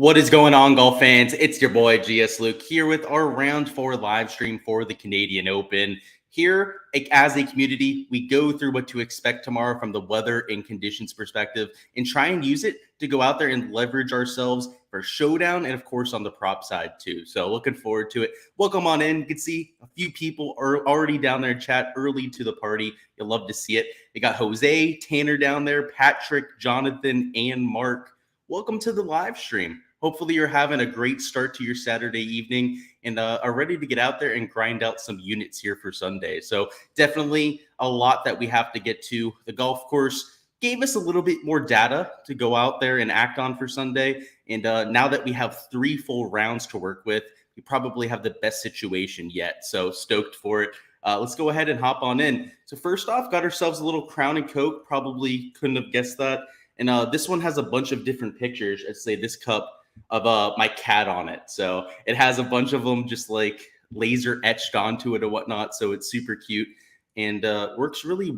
What is going on, golf fans? It's your boy Gsluke here with our round 4 live stream for the Canadian Open. Here, as a community, we go through what to expect tomorrow from the weather and conditions perspective and try and use it to go out there and leverage ourselves for Showdown and, of course, on the prop side too. So looking forward to it. Welcome on in. You can see a few people are already down there in chat early to the party. You'll love to see it. You got Jose, Tanner down there, Patrick, Jonathan, and Mark. Welcome to the live stream. Hopefully you're having a great start to your Saturday evening and are ready to get out there and grind out some units here for Sunday. So definitely a lot that we have to get to. The golf course gave us a little bit more data to go out there and act on for Sunday. And now that we have 3 full rounds to work with, we probably have the best situation yet. So stoked for it. Let's go ahead and hop on in. So first off, got ourselves a little Crown and Coke. Probably couldn't have guessed that. And this one has a bunch of different pictures. I'd say this cup of my cat on it. So it has a bunch of them just like laser etched onto it or whatnot. So it's super cute and works really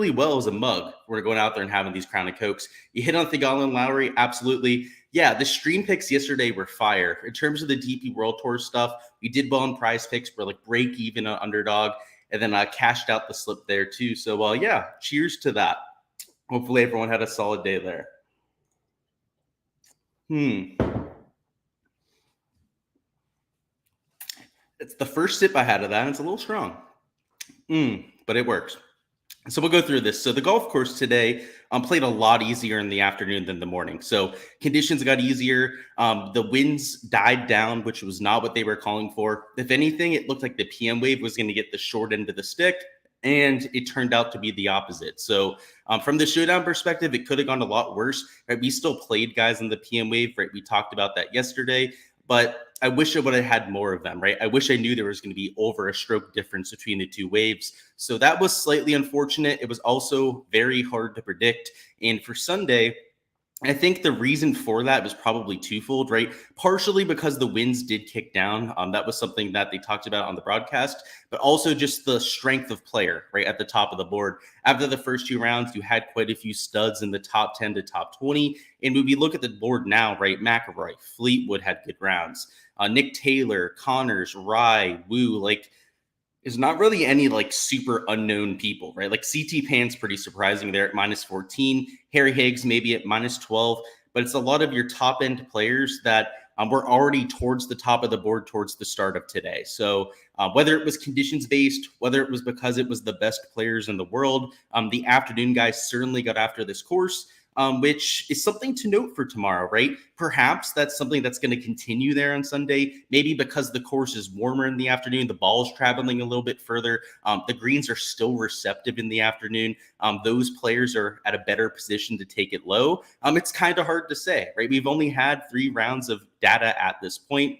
well as a mug. We're going out there and having these Crown and Cokes. You hit on Theegala and Lowry. Absolutely. Yeah, the stream picks yesterday were fire. In terms of the DP World Tour stuff, we did well on prize picks. We're like break even on Underdog. And then I cashed out the slip there too. So yeah, cheers to that. Hopefully everyone had a solid day there. It's the first sip I had of that, and it's a little strong. But it works. So we'll go through this. So the golf course today played a lot easier in the afternoon than the morning. So conditions got easier. The winds died down, which was not what they were calling for. If anything, it looked like the PM wave was going to get the short end of the stick, and it turned out to be the opposite. So from the Showdown perspective, it could have gone a lot worse. Right? We still played guys in the PM wave. Right? We talked about that yesterday, but I wish I would have had more of them. Right? I wish I knew there was going to be over a stroke difference between the 2 waves. So that was slightly unfortunate. It was also very hard to predict. And for Sunday, I think the reason for that was probably twofold, right? Partially because the winds did kick down. That was something that they talked about on the broadcast, but also just the strength of player, right, at the top of the board. After the first 2 rounds, you had quite a few studs in the top 10 to top 20. And when we look at the board now, right, McIlroy, Fleetwood had good rounds. Nick Taylor, Connors, Rye, Wu, like, there's not really any like super unknown people, right? Like CT Pan's pretty surprising there at -14. Harry Higgs maybe at -12, but it's a lot of your top end players that were already towards the top of the board towards the start of today. So whether it was conditions based, whether it was because it was the best players in the world, the afternoon guys certainly got after this course. Which is something to note for tomorrow, right? Perhaps that's something that's going to continue there on Sunday, maybe because the course is warmer in the afternoon, the ball's traveling a little bit further, the greens are still receptive in the afternoon, those players are at a better position to take it low. It's kind of hard to say, right? We've only had 3 rounds of data at this point.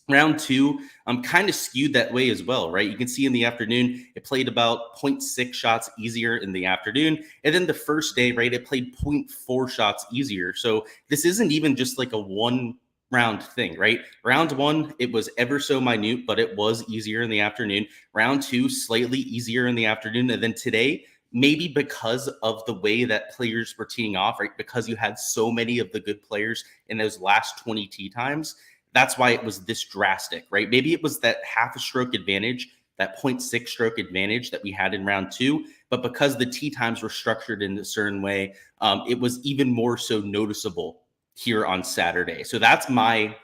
Round 2 kind of skewed that way as well, right? You can see in the afternoon, it played about 0.6 shots easier in the afternoon. And then the first day, right, it played 0.4 shots easier. So this isn't even just like a 1 round thing, right? Round 1, it was ever so minute, but it was easier in the afternoon. Round 2, slightly easier in the afternoon. And then today, maybe because of the way that players were teeing off, right? Because you had so many of the good players in those last 20 tee times. That's why it was this drastic, right? Maybe it was that half a stroke advantage, that 0.6 stroke advantage that we had in round 2. But because the tee times were structured in a certain way, it was even more so noticeable here on Saturday. So that's my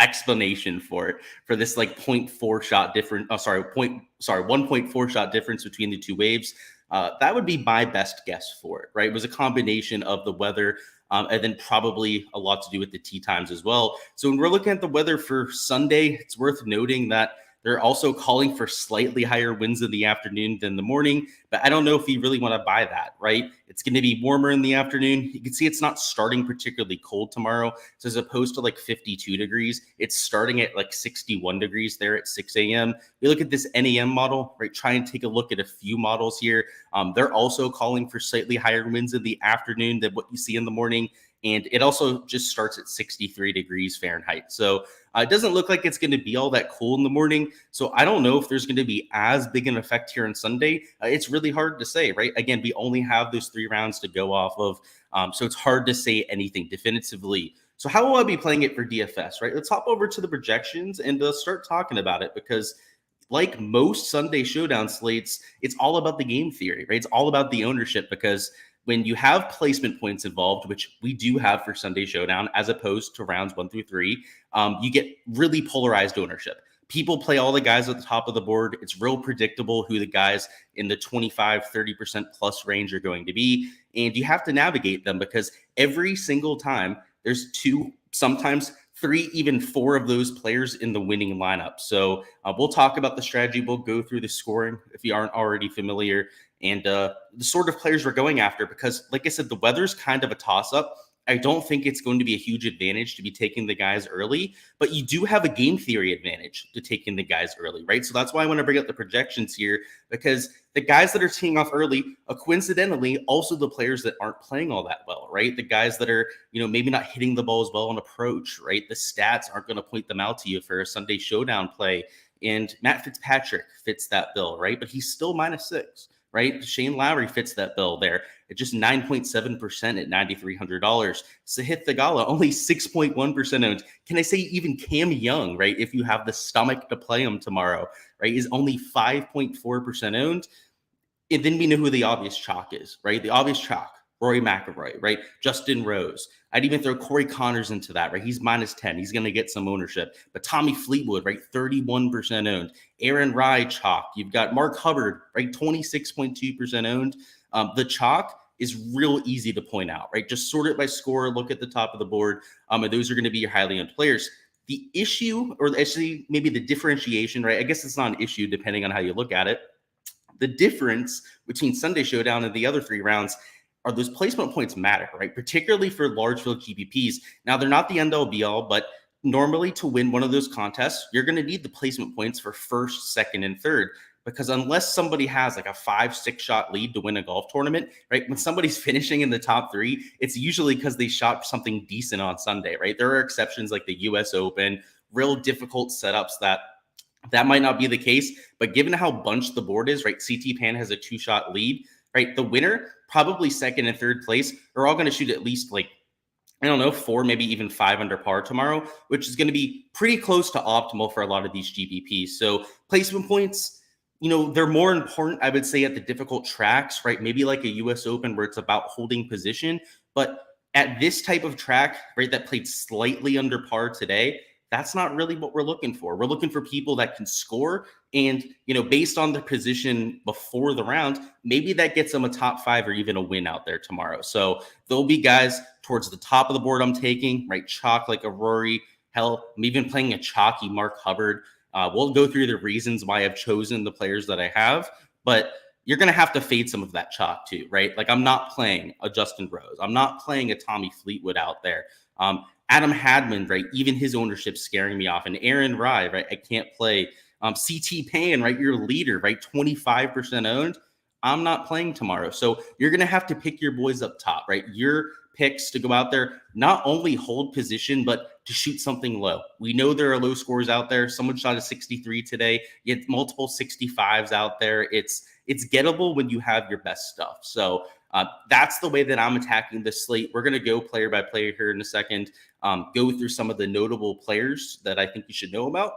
explanation for it, for this like 0.4 shot difference. 1.4 shot difference between the 2 waves. That would be my best guess for it, right? It was a combination of the weather and then probably a lot to do with the tee times as well. So when we're looking at the weather for Sunday, it's worth noting that they're also calling for slightly higher winds in the afternoon than the morning, but I don't know if you really want to buy that, right? It's going to be warmer in the afternoon. You can see it's not starting particularly cold tomorrow. So as opposed to like 52 degrees, it's starting at like 61 degrees there at 6 a.m. We look at this NAM model, right? Try and take a look at a few models here. They're also calling for slightly higher winds in the afternoon than what you see in the morning. And it also just starts at 63 degrees Fahrenheit. So it doesn't look like it's going to be all that cool in the morning. So I don't know if there's going to be as big an effect here on Sunday. It's really hard to say, right? Again, we only have those 3 rounds to go off of. So it's hard to say anything definitively. So how will I be playing it for DFS, right? Let's hop over to the projections and start talking about it, because like most Sunday Showdown slates, it's all about the game theory, right? It's all about the ownership, because when you have placement points involved, which we do have for Sunday Showdown, as opposed to rounds 1 through 3, you get really polarized ownership. People play all the guys at the top of the board. It's real predictable who the guys in the 25, 30% plus range are going to be. And you have to navigate them, because every single time there's 2, sometimes 3, even 4 of those players in the winning lineup. So we'll talk about the strategy. We'll go through the scoring if you aren't already familiar, and the sort of players we're going after, because like I said, the weather's kind of a toss-up. I don't think it's going to be a huge advantage to be taking the guys early, but you do have a game theory advantage to taking the guys early, right? So that's why I want to bring up the projections here, because the guys that are teeing off early are coincidentally also the players that aren't playing all that well, right? The guys that are, maybe not hitting the ball as well on approach, right? The stats aren't going to point them out to you for a Sunday Showdown play. And Matt Fitzpatrick fits that bill, right? But he's still -6. Right? Shane Lowry fits that bill there at just 9.7% at $9,300. Sahith Theegala, only 6.1% owned. Can I say even Cam Young, right? If you have the stomach to play him tomorrow, right, is only 5.4% owned. And then we know who the obvious chalk is, right? The obvious chalk, Rory McIlroy, right? Justin Rose. I'd even throw Corey Connors into that, right? He's -10. He's going to get some ownership. But Tommy Fleetwood, right? 31% owned. Aaron Rai chalk. You've got Mark Hubbard, right? 26.2% owned. The chalk is real easy to point out, right? Just sort it by score, look at the top of the board. And those are going to be your highly owned players. The issue, or actually maybe the differentiation, right? I guess it's not an issue depending on how you look at it. The difference between Sunday Showdown and the other 3 rounds are those placement points matter, right? Particularly for large field GPPs. Now, they're not the end-all be-all, but normally to win one of those contests, you're going to need the placement points for first, second, and third, because unless somebody has like a 5-6 shot lead to win a golf tournament, right? When somebody's finishing in the top 3, it's usually because they shot something decent on Sunday, right? There are exceptions like the US Open, real difficult setups that might not be the case. But given how bunched the board is, right? CT Pan has a 2-shot lead, right? The winner, probably second and third place, are all going to shoot at least 4, maybe even 5 under par tomorrow, which is going to be pretty close to optimal for a lot of these GPPs. So placement points, they're more important, I would say, at the difficult tracks, right? Maybe like a US Open where it's about holding position. But at this type of track, right, that played slightly under par today, that's not really what we're looking for. We're looking for people that can score, and, based on their position before the round, maybe that gets them a top 5 or even a win out there tomorrow. So there'll be guys towards the top of the board I'm taking, right? Chalk like a Rory. Hell, I'm even playing a chalky Mark Hubbard. We'll go through the reasons why I've chosen the players that I have, but you're going to have to fade some of that chalk too, right? Like, I'm not playing a Justin Rose. I'm not playing a Tommy Fleetwood out there. Adam Hadman, right? Even his ownership scaring me off. And Aaron Rai, right? I can't play. CT Pan, right? Your leader, right? 25% owned. I'm not playing tomorrow. So you're going to have to pick your boys up top, right? Your picks to go out there, not only hold position, but to shoot something low. We know there are low scores out there. Someone shot a 63 today. You get multiple 65s out there. It's gettable when you have your best stuff. So that's the way that I'm attacking this slate. We're going to go player by player here in a second, go through some of the notable players that I think you should know about.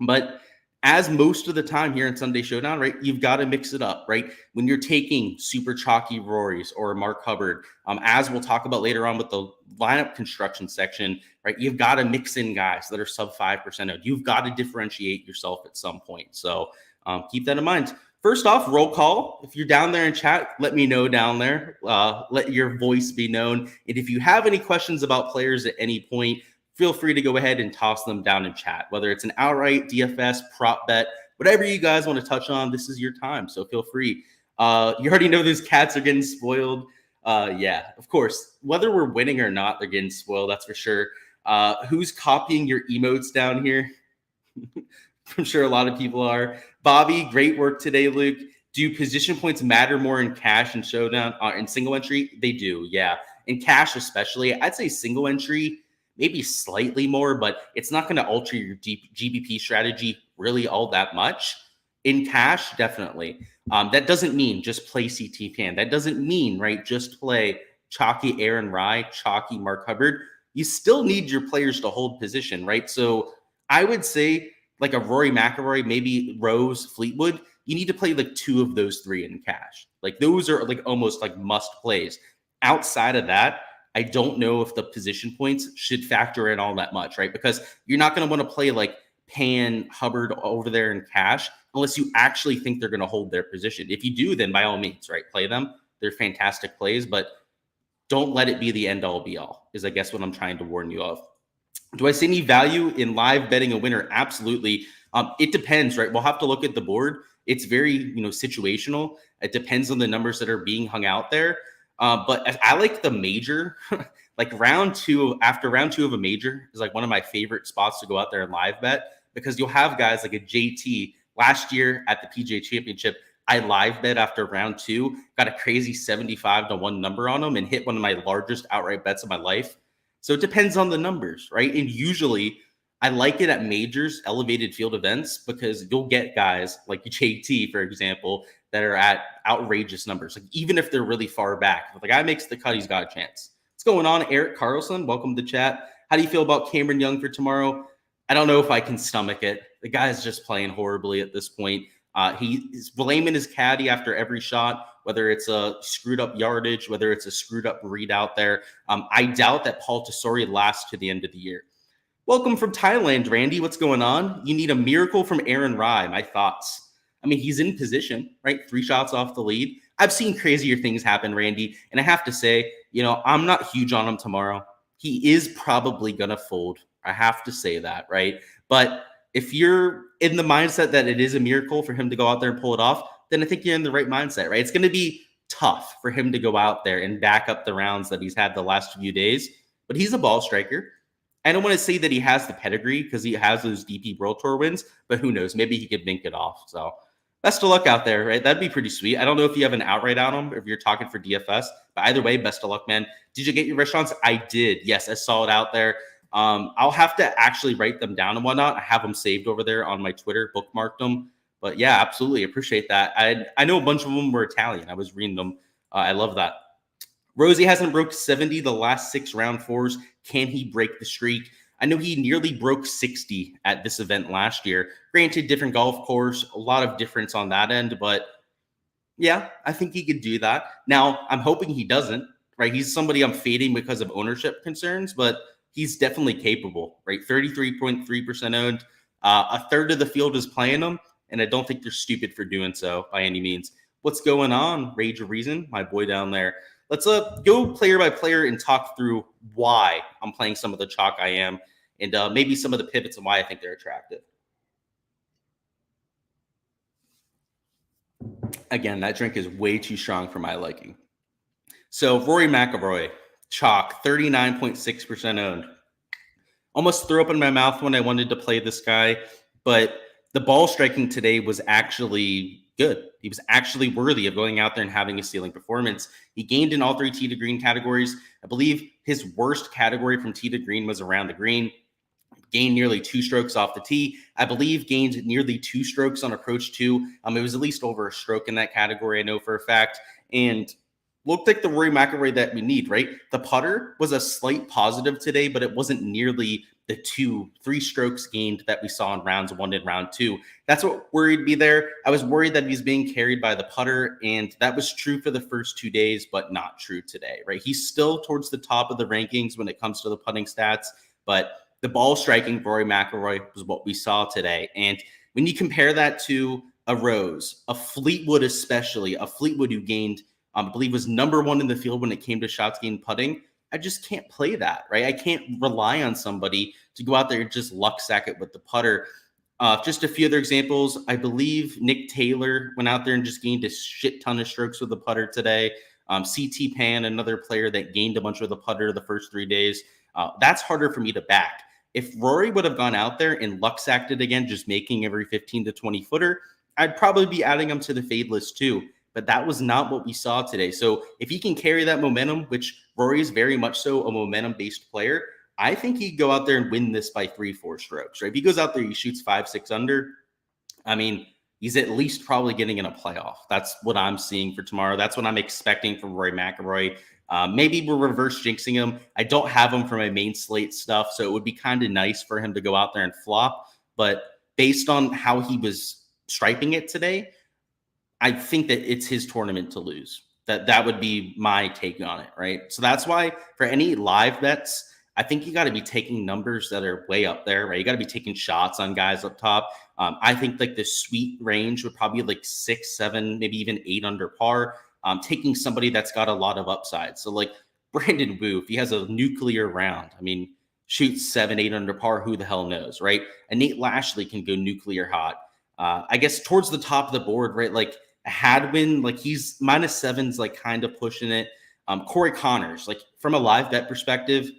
But as most of the time here in Sunday Showdown, right, you've got to mix it up, right? When you're taking super chalky Rorys or Mark Hubbard, as we'll talk about later on with the lineup construction section, right, you've got to mix in guys that are sub 5% owned. You've got to differentiate yourself at some point. So keep that in mind. First off, roll call. If you're down there in chat, let me know down there. Let your voice be known. And if you have any questions about players at any point, feel free to go ahead and toss them down in chat, whether it's an outright, DFS, prop bet, whatever you guys want to touch on, this is your time. So feel free. You already know those cats are getting spoiled. Yeah, of course, whether we're winning or not, they're getting spoiled. That's for sure. Who's copying your emotes down here? I'm sure a lot of people are. Bobby, great work today, Luke. Do position points matter more in cash and Showdown? In single entry? They do, yeah. In cash especially, I'd say single entry, maybe slightly more, but it's not going to alter your GBP strategy really all that much. In cash, definitely. That doesn't mean just play CT Pan. That doesn't mean, right, just play chalky Aaron Rai, chalky Mark Hubbard. you still need your players to hold position, right? So I would say like a Rory McIlroy, maybe Rose, Fleetwood, you need to play like 2 of those 3 in cash. Like those are like almost like must plays. Outside of that, I don't know if the position points should factor in all that much, right? Because you're not going to want to play like Pan, Hubbard over there in cash unless you actually think they're going to hold their position. If you do, then by all means, right, play them. They're fantastic plays, but don't let it be the end all be all, is I guess what I'm trying to warn you of. Do I see any value in live betting a winner? Absolutely. It depends, right? We'll have to look at the board. It's very, situational. It depends on the numbers that are being hung out there. But I like the major, like after round 2 of a major is like one of my favorite spots to go out there and live bet, because you'll have guys like a JT last year at the PGA Championship. I live bet after round 2, got a crazy 75-1 number on him and hit one of my largest outright bets of my life. So it depends on the numbers, right? And usually I like it at majors, elevated field events, because you'll get guys like JT, for example, that are at outrageous numbers. Like even if they're really far back, if the guy makes the cut, he's got a chance. What's going on, Eric Carlson? Welcome to chat. How do you feel about Cameron Young for tomorrow? I don't know if I can stomach it. The guy's just playing horribly at this point. He is blaming his caddy after every shot, whether it's a screwed up yardage, whether it's a screwed up read out there. I doubt that Paul Tesori lasts to the end of the year. Welcome from Thailand, Randy. What's going on? You need a miracle from Aaron Rai. My thoughts. I mean, he's in position, right? 3 shots off the lead. I've seen crazier things happen, Randy. And I have to say, I'm not huge on him tomorrow. He is probably going to fold. I have to say that, right? But if you're in the mindset that it is a miracle for him to go out there and pull it off, then I think you're in the right mindset, right? It's going to be tough for him to go out there and back up the rounds that he's had the last few days, but he's a ball striker. I don't want to say that he has the pedigree because he has those DP World Tour wins, but who knows? Maybe he could mink it off. So best of luck out there, right? That'd be pretty sweet. I don't know if you have an outright on him, if you're talking for DFS, but either way, best of luck, man. Did you get your restaurants? I did. Yes, I saw it out there. I'll have to actually write them down and whatnot. I have them saved over there on my Twitter, bookmarked them. But yeah, absolutely. Appreciate that. I know a bunch of them were Italian. I was reading them. I love that. Rosie hasn't broke 70 the last 6 round 4s. Can he break the streak? I know he nearly broke 60 at this event last year. Granted, different golf course, a lot of difference on that end. But yeah, I think he could do that. Now, I'm hoping he doesn't, right? He's somebody I'm fading because of ownership concerns, but he's definitely capable, right? 33.3% owned. A third of the field is playing him, and I don't think they're stupid for doing so by any means. What's going on, Rage of Reason? My boy down there. Let's go player by player and talk through why I'm playing some of the chalk I am, and maybe some of the pivots and why I think they're attractive. Again, that drink is way too strong for my liking. So Rory McIlroy, chalk, 39.6% owned. Almost threw up in my mouth when I wanted to play this guy, but the ball striking today was actually good. He was actually worthy of going out there and having a ceiling performance. He gained in all 3 tee to green categories. I believe his worst category from tee to green was around the green. Gained nearly 2 strokes off the tee. I believe gained nearly 2 strokes on approach 2. It was at least over a stroke in that category, I know for a fact. And looked like the Rory McIlroy that we need, right? The putter was a slight positive today, but it wasn't nearly the 2-3 strokes gained that we saw in rounds 1 and round 2. That's what worried me there. I was worried that he's being carried by the putter, and that was true for the first 2 days, but not true today, right? He's still towards the top of the rankings when it comes to the putting stats, but the ball striking for Rory McIlroy was what we saw today. And when you compare that to a Rose, a Fleetwood especially, a Fleetwood who gained, I believe was number 1 in the field when it came to shots gained putting, I just can't play that, right? I can't rely on somebody to go out there and just luck sack it with the putter. Just a few other examples. I believe Nick Taylor went out there and just gained a shit ton of strokes with the putter today. CT Pan, another player that gained a bunch with the putter the first 3 days. That's harder for me to back. If Rory would have gone out there and luck sacked it again, just making every 15 to 20 footer, I'd probably be adding him to the fade list too. But that was not what we saw today. So if he can carry that momentum, which Rory is very much so a momentum-based player, I think he'd go out there and win this by 3-4 strokes, right? If he goes out there, he shoots 5-6 under. I mean, he's at least probably getting in a playoff. That's what I'm seeing for tomorrow. That's what I'm expecting from Rory McIlroy. Maybe we're reverse jinxing him. I don't have him for my main slate stuff, so it would be kind of nice for him to go out there and flop. But based on how he was striping it today, I think that it's his tournament to lose. That would be my take on it, right? So that's why for any live bets, I think you got to be taking numbers that are way up there, right? You got to be taking shots on guys up top. I think like the sweet range would probably be like 6, 7, maybe even 8 under par. Taking somebody that's got a lot of upside. So like Brandon Wu, if he has a nuclear round, I mean, shoots 7, 8 under par, who the hell knows, right? And Nate Lashley can go nuclear hot. I guess towards the top of the board, right? Like Hadwin, like he's -7's like kind of pushing it. Corey Connors, like from a live bet perspective,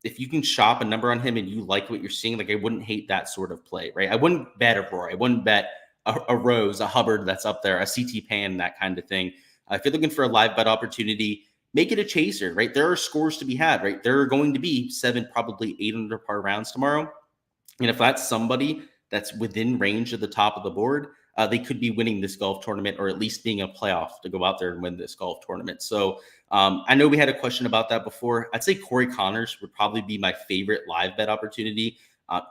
if you can shop a number on him and you like what you're seeing, like I wouldn't hate that sort of play, right? I wouldn't bet a Rory. I wouldn't bet a Rose, a Hubbard that's up there, a CT Pan, that kind of thing. If you're looking for a live bet opportunity, make it a chaser, right? There are scores to be had, right? There are going to be 7, probably 8 under par rounds tomorrow. And if that's somebody that's within range of the top of the board, they could be winning this golf tournament or at least being a playoff to go out there and win this golf tournament. So I know we had a question about that before. I'd say Corey Connors would probably be my favorite live bet opportunity.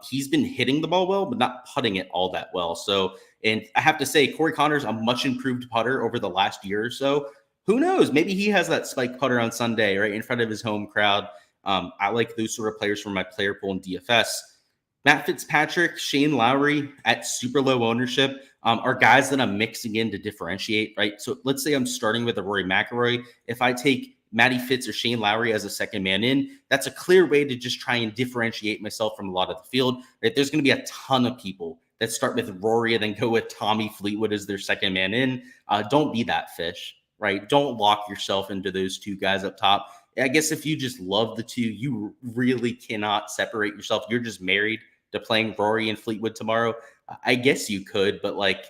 He's been hitting the ball well, but not putting it all that well. So, and I have to say, Corey Connors, a much improved putter over the last year or so. Who knows? Maybe he has that spike putter on Sunday, right in front of his home crowd. I like those sort of players from my player pool in DFS. Matt Fitzpatrick, Shane Lowry at super low ownership are guys that I'm mixing in to differentiate, right? So let's say I'm starting with a Rory McIlroy. If I take Matty Fitz or Shane Lowry as a second man in, that's a clear way to just try and differentiate myself from a lot of the field, right? There's going to be a ton of people that start with Rory and then go with Tommy Fleetwood as their second man in. Don't be that fish, right? Don't lock yourself into those two guys up top. I guess if you just love the two, you really cannot separate yourself. You're just married to playing Rory and Fleetwood tomorrow. I guess you could, but like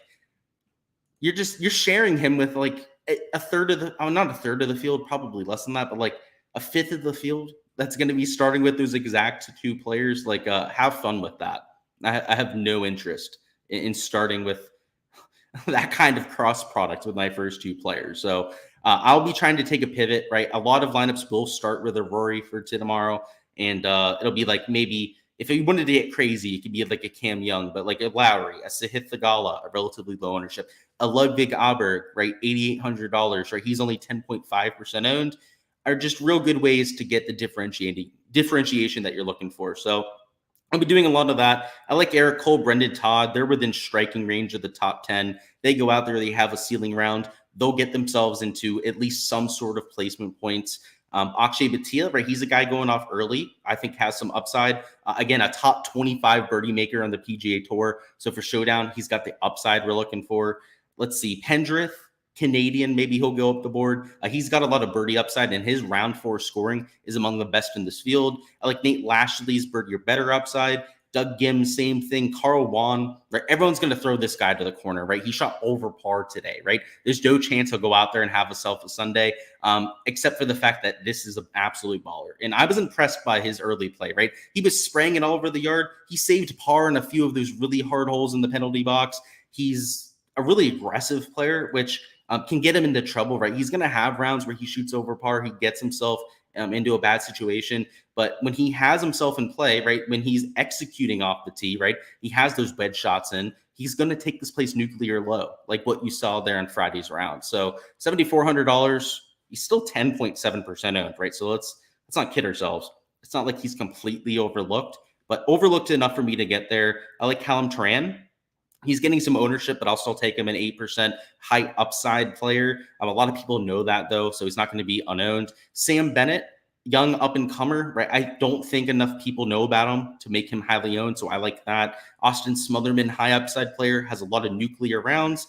you're sharing him with like a third of the, not a third of the field, probably less than that, but like a fifth of the field that's going to be starting with those exact two players. Like have fun with that. I have no interest in starting with that kind of cross product with my first two players. So I'll be trying to take a pivot, right? A lot of lineups will start with a Rory for tomorrow, and it'll be like maybe if you wanted to get crazy, it could be like a Cam Young, but like a Lowry, a Sahith Theegala, a relatively low ownership, a Ludwig Aberg, right? $8,800, right? He's only 10.5% owned, are just real good ways to get the differentiation that you're looking for. So I'll be doing a lot of that. I like Eric Cole, Brendan Todd. They're within striking range of the top 10. They go out there, they have a ceiling round. They'll get themselves into at least some sort of placement points. Akshay Bhatia, right? He's a guy going off early. I think has some upside. Again, a top 25 birdie maker on the PGA Tour. So for Showdown, he's got the upside we're looking for. Let's see, Pendrith, Canadian, maybe he'll go up the board. He's got a lot of birdie upside, and his round 4 scoring is among the best in this field. I like Nate Lashley's birdie or better upside. Doug Gim, same thing. Carl Wan, right? Everyone's going to throw this guy to the corner, right? He shot over par today, right? There's no chance he'll go out there and have himself a Sunday, except for the fact that this is an absolute baller. And I was impressed by his early play, right? He was spraying it all over the yard. He saved par in a few of those really hard holes in the penalty box. He's a really aggressive player, which can get him into trouble, right? He's going to have rounds where he shoots over par. He gets himself into a bad situation. But when he has himself in play, right, when he's executing off the tee, right, he has those wedge shots in, he's going to take this place nuclear low, like what you saw there in Friday's round. So $7,400, he's still 10.7% owned, right? So let's not kid ourselves. It's not like he's completely overlooked, but overlooked enough for me to get there. I like Callum Turan. He's getting some ownership, but I'll still take him an 8% high upside player. A lot of people know that, though, so he's not going to be unowned. Sam Bennett, young up-and-comer, right? I don't think enough people know about him to make him highly owned, so I like that. Austin Smotherman, high upside player, has a lot of nuclear rounds.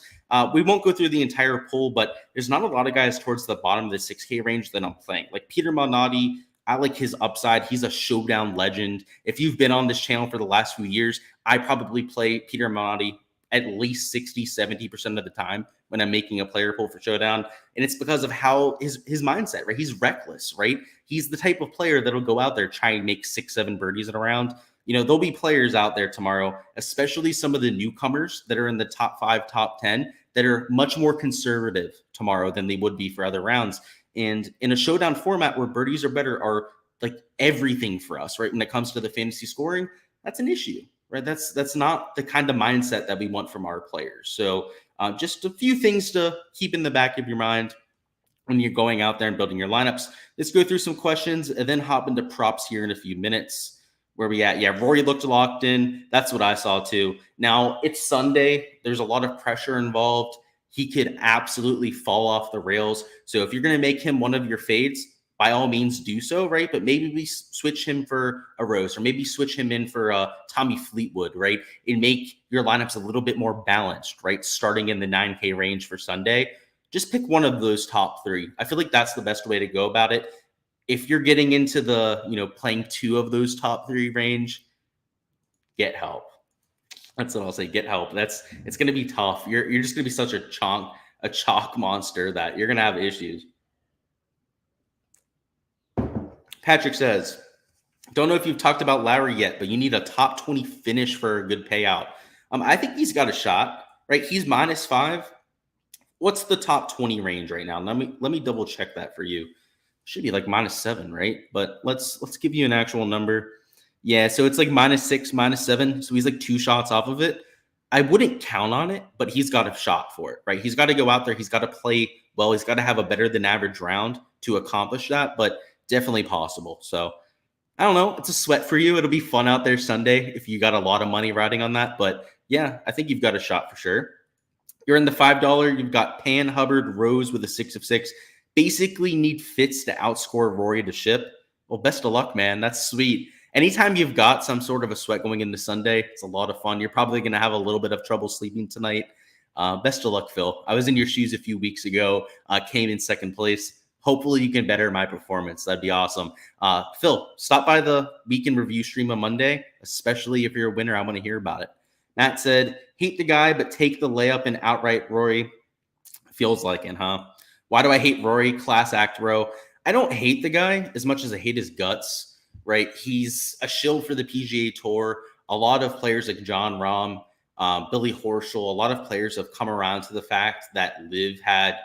We won't go through the entire pool, but there's not a lot of guys towards the bottom of the 6K range that I'm playing. Like Peter Malnati, I like his upside. He's a Showdown legend. If you've been on this channel for the last few years, I probably play Peter Malnati at least 60, 70% of the time when I'm making a player pool for Showdown. And it's because of how his mindset, right? He's reckless, right? He's the type of player that'll go out there, try and make 6, 7 birdies in a round. there'll be players out there tomorrow, especially some of the newcomers that are in the top 5, top 10, that are much more conservative tomorrow than they would be for other rounds. And in a showdown format where birdies are better, are like everything for us, right? When it comes to the fantasy scoring, that's an issue, right? That's not the kind of mindset that we want from our players. So just a few things to keep in the back of your mind when you're going out there and building your lineups. Let's go through some questions and then hop into props here in a few minutes. Where we at? Yeah, Rory looked locked in. That's what I saw too. Now, it's Sunday. There's a lot of pressure involved. He could absolutely fall off the rails. So if you're going to make him one of your fades, by all means do so, right? But maybe we switch him for a Rose, or maybe switch him in for Tommy Fleetwood, right? And make your lineups a little bit more balanced, right? Starting in the 9K range for Sunday. Just pick one of those top 3. I feel like that's the best way to go about it. If you're getting into the, playing 2 of those top 3 range, get help. That's what I'll say. Get help. It's going to be tough. You're just going to be such a chalk monster that you're going to have issues. Patrick says, don't know if you've talked about Lowry yet, but you need a top 20 finish for a good payout. I think he's got a shot, right? He's -5. What's the top 20 range right now? Let me double check that for you. Should be like -7, right? But let's give you an actual number. Yeah, so it's like -6, -7. So he's like 2 shots off of it. I wouldn't count on it, but he's got a shot for it, right? He's got to go out there. He's got to play well. He's got to have a better than average round to accomplish that, but definitely possible. So I don't know. It's a sweat for you. It'll be fun out there Sunday if you got a lot of money riding on that. But yeah, I think you've got a shot for sure. You're in the $5. You've got Pan, Hubbard, Rose with a 6 of 6. Basically need Fitz to outscore Rory to ship. Well, best of luck, man. That's sweet. Anytime you've got some sort of a sweat going into Sunday, it's a lot of fun. You're probably going to have a little bit of trouble sleeping tonight. Best of luck, Phil. I was in your shoes a few weeks ago, came in second place. Hopefully you can better my performance. That'd be awesome. Phil, stop by the week in review stream on Monday, especially if you're a winner. I want to hear about it. Matt said, hate the guy, but take the layup and outright Rory. Feels like it, huh? Why do I hate Rory? Class act, bro. I don't hate the guy as much as I hate his guts, right? He's a shill for the PGA Tour. A lot of players like John Rahm, Billy Horschel, a lot of players have come around to the fact that LIV had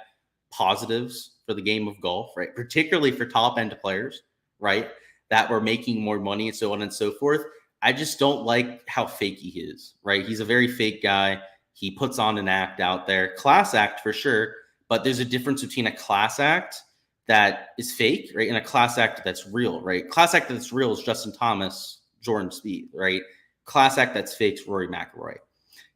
positives for the game of golf, right? Particularly for top-end players, right? That were making more money and so on and so forth. I just don't like how fakey he is, right? He's a very fake guy. He puts on an act out there. Class act for sure. But there's a difference between a class act that is fake, right, and a class act that's real, right? Class act that's real is Justin Thomas, Jordan Spieth, right? Class act that's fake is Rory McIlroy.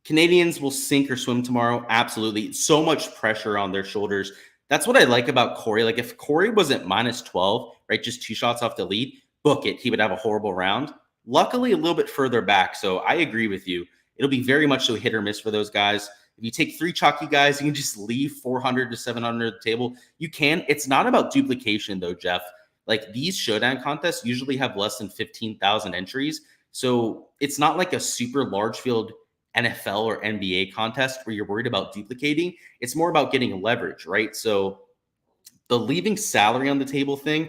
Canadians will sink or swim tomorrow. Absolutely. So much pressure on their shoulders. That's what I like about Corey. Like if Corey wasn't -12, right, just 2 shots off the lead, book it. He would have a horrible round. Luckily, a little bit further back. So I agree with you. It'll be very much so hit or miss for those guys. If you take 3 chalky guys, you can just leave 400 to 700 at the table. You can. It's not about duplication, though, Jeff. Like these showdown contests usually have less than 15,000 entries. So it's not like a super large field NFL or NBA contest where you're worried about duplicating. It's more about getting leverage, right? So the leaving salary on the table thing,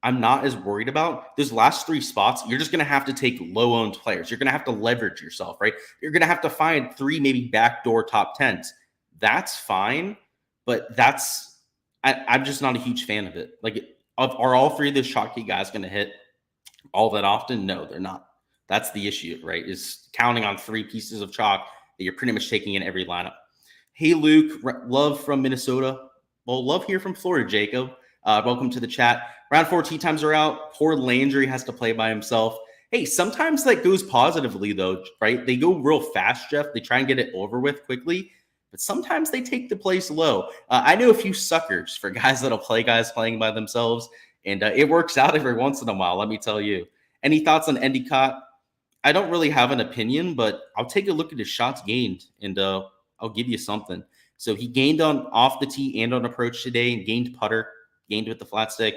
I'm not as worried about. Those last 3 spots, you're just going to have to take low-owned players. You're going to have to leverage yourself, right? You're going to have to find 3 maybe backdoor top 10s. That's fine, but I'm just not a huge fan of it. Like, are all 3 of those chalky guys going to hit all that often? No, they're not. That's the issue, right? Is counting on 3 pieces of chalk that you're pretty much taking in every lineup. Hey, Luke, love from Minnesota. Well, love here from Florida, Jacob. Welcome to the chat. Round 4 tee times are out. Poor Landry has to play by himself. Hey, sometimes that goes positively, though, right? They go real fast, Jeff. They try and get it over with quickly, but sometimes they take the place low. I know a few suckers for guys that'll play guys playing by themselves, and it works out every once in a while, let me tell you. Any thoughts on Endicott? I don't really have an opinion, but I'll take a look at his shots gained, and I'll give you something. So he gained on off the tee and on approach today, and gained putter, gained with the flat stick.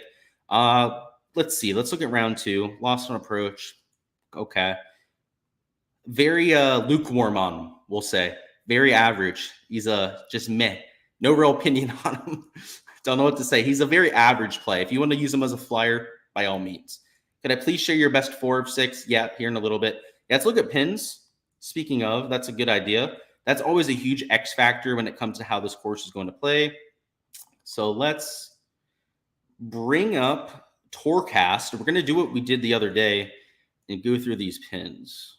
Let's see. Let's look at round 2. Lost on approach. Okay. Very lukewarm on him, we'll say. Very average. He's just meh. No real opinion on him. Don't know what to say. He's a very average play. If you want to use him as a flyer, by all means. Could I please share your best 4 of 6? Yeah, here in a little bit. Yeah, let's look at pins. Speaking of, that's a good idea. That's always a huge X factor when it comes to how this course is going to play. So let's bring up Tourcast. We're going to do what we did the other day and go through these pins.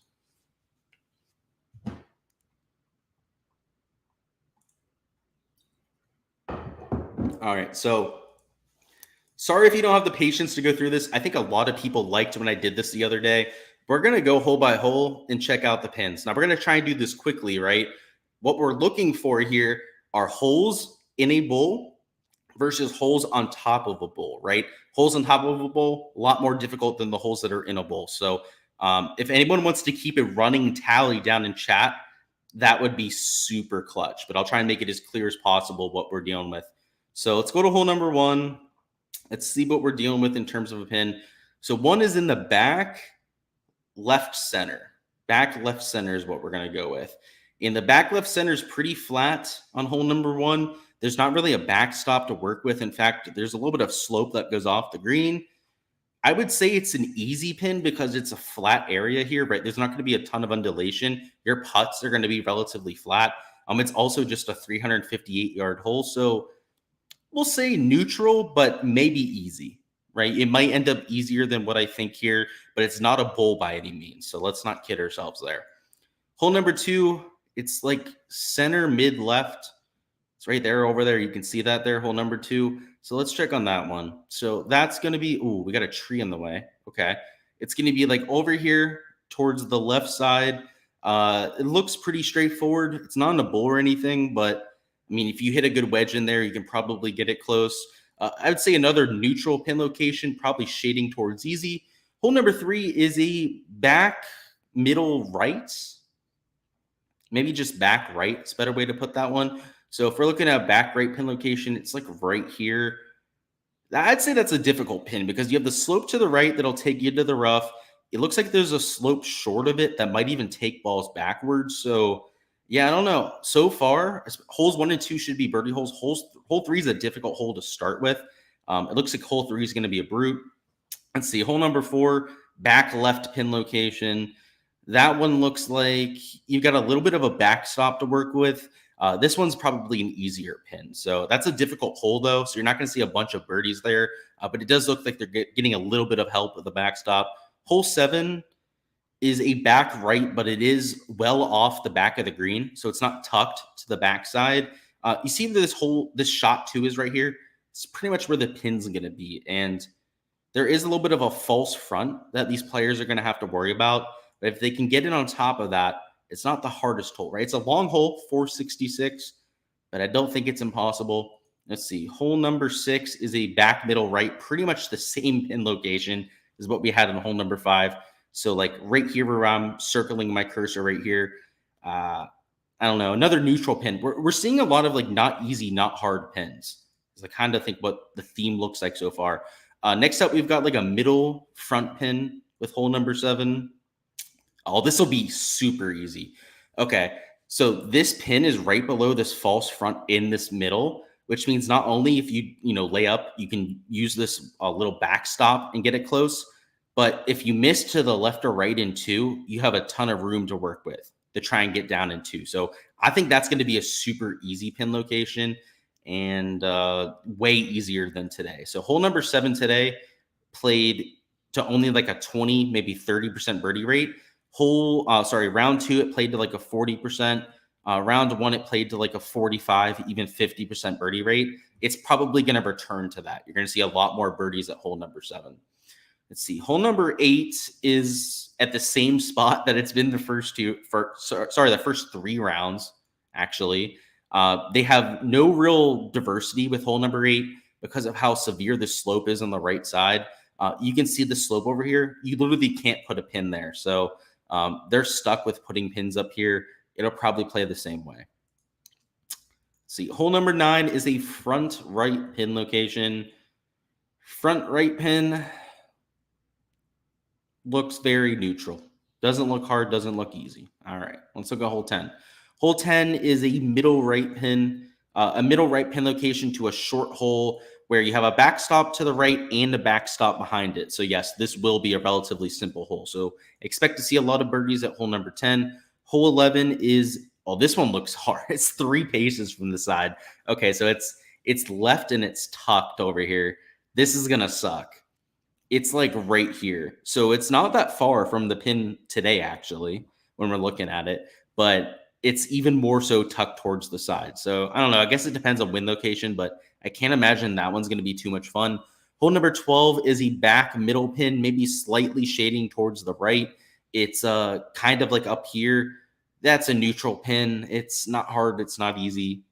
All right, so sorry if you don't have the patience to go through this. I think a lot of people liked when I did this the other day. We're going to go hole by hole and check out the pins. Now, we're going to try and do this quickly, right? What we're looking for here are holes in a bowl versus holes on top of a bowl, right? Holes on top of a bowl, a lot more difficult than the holes that are in a bowl. So if anyone wants to keep a running tally down in chat, that would be super clutch. But I'll try and make it as clear as possible what we're dealing with. So let's go to hole number 1. Let's see what we're dealing with in terms of a pin. So 1 is in the back left center. Back left center is what we're going to go with. And the back left center is pretty flat on hole number 1. There's not really a backstop to work with. In fact, there's a little bit of slope that goes off the green. I would say it's an easy pin because it's a flat area here, right? There's not going to be a ton of undulation. Your putts are going to be relatively flat. It's also just a 358-yard hole. So we'll say neutral, but maybe easy, right? It might end up easier than what I think here, but it's not a bowl by any means. So let's not kid ourselves there. Hole number 2, it's like center mid left. It's right there over there. You can see that there, hole number 2. So let's check on that one. So that's going to be, ooh, we got a tree in the way. Okay. It's going to be like over here towards the left side. It looks pretty straightforward. It's not in a bowl or anything, but I mean, if you hit a good wedge in there, you can probably get it close. I would say another neutral pin location, probably shading towards easy. Hole number 3 is a back middle right. Maybe just back right. It's a better way to put that one. So if we're looking at back right pin location, it's like right here. I'd say that's a difficult pin because you have the slope to the right that'll take you to the rough. It looks like there's a slope short of it that might even take balls backwards. So yeah, I don't know. So far, holes 1 and 2 should be birdie holes. Hole 3 is a difficult hole to start with. It looks like hole 3 is going to be a brute. Let's see. Hole number 4, back left pin location. That one looks like you've got a little bit of a backstop to work with. This one's probably an easier pin. So that's a difficult hole, though. So you're not going to see a bunch of birdies there. But it does look like they're getting a little bit of help with the backstop. Hole 7 is a back right, but it is well off the back of the green. So it's not tucked to the backside. You see this shot too is right here. It's pretty much where the pin's going to be. And there is a little bit of a false front that these players are going to have to worry about. But if they can get it on top of that, it's not the hardest hole, right? It's a long hole, 466, but I don't think it's impossible. Let's see. Hole number 6 is a back middle right, pretty much the same pin location as what we had in hole number 5. So like right here where I'm circling my cursor right here, I don't know, another neutral pin. We're seeing a lot of like not easy, not hard pins. I kind of think what the theme looks like so far. Next up, we've got like a middle front pin with hole number 7. Oh, this will be super easy. Okay, so this pin is right below this false front in this middle, which means not only if you lay up, you can use this little backstop and get it close. But if you miss to the left or right in 2, you have a ton of room to work with to try and get down in 2. So I think that's going to be a super easy pin location and way easier than today. So hole number 7 today played to only like a 20, maybe 30% birdie rate. Round 2, it played to like a 40%. Round 1, it played to like a 45, even 50% birdie rate. It's probably going to return to that. You're going to see a lot more birdies at hole number 7. Let's see. Hole number 8 is at the same spot that it's been the first 3 rounds, actually. They have no real diversity with hole number 8 because of how severe the slope is on the right side. You can see the slope over here. You literally can't put a pin there. So they're stuck with putting pins up here. It'll probably play the same way. Let's see. Hole number 9 is a front right pin location. Front right pin looks very neutral. Doesn't look hard, doesn't look easy. All right, let's look at hole 10. Hole 10 is a middle right pin location to a short hole where you have a backstop to the right and a backstop behind it. So yes, this will be a relatively simple hole. So expect to see a lot of birdies at hole number 10. Hole 11 is, oh, this one looks hard. It's 3 paces from the side. Okay, so it's left and it's tucked over here. This is going to suck. It's like right here. So it's not that far from the pin today, actually, when we're looking at it, but it's even more so tucked towards the side. So I don't know. I guess it depends on wind location, but I can't imagine that one's going to be too much fun. Hole number 12 is a back middle pin, maybe slightly shading towards the right. It's kind of like up here. That's a neutral pin. It's not hard. It's not easy.